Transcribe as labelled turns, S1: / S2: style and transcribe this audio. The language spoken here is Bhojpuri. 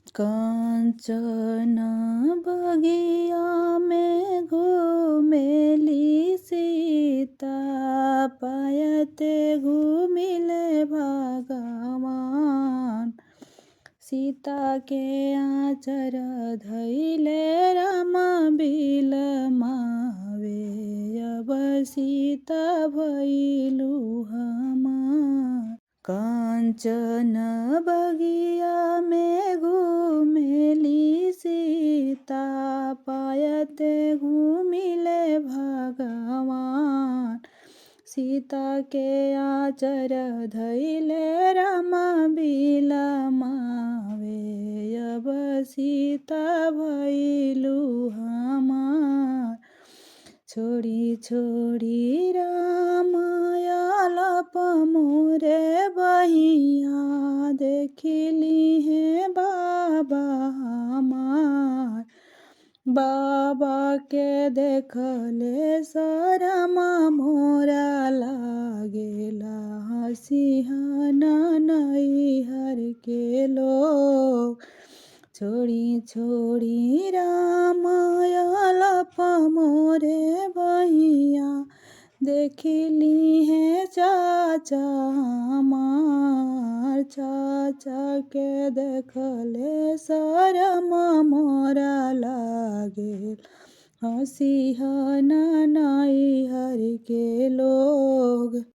S1: कंचन बगिया में घूमेली सीता, पायते घूमिले भगवान। सीता के आचर धैले राम बिलमावे, अब सीता भइलु हमार। कंचन बगिया में घूमेली सीता, पायते घूमिले भगवान। सीता के आचर धैले राम बिलमावे, अब सीता भइलु हमार। छोड़ी छोड़ी राम आलप मोरे बहिया, देखिली है बाबा हमार। बाबा के देखले शरम मोरा लागेला, हसिहना नैहर के लोग। छोड़ी छोड़ी राम आलप मोरे बहिया, देखिली है चाचा हमार। चाचा के देखले शरम मोरा लागेल, हसिहना नैहर के लोग।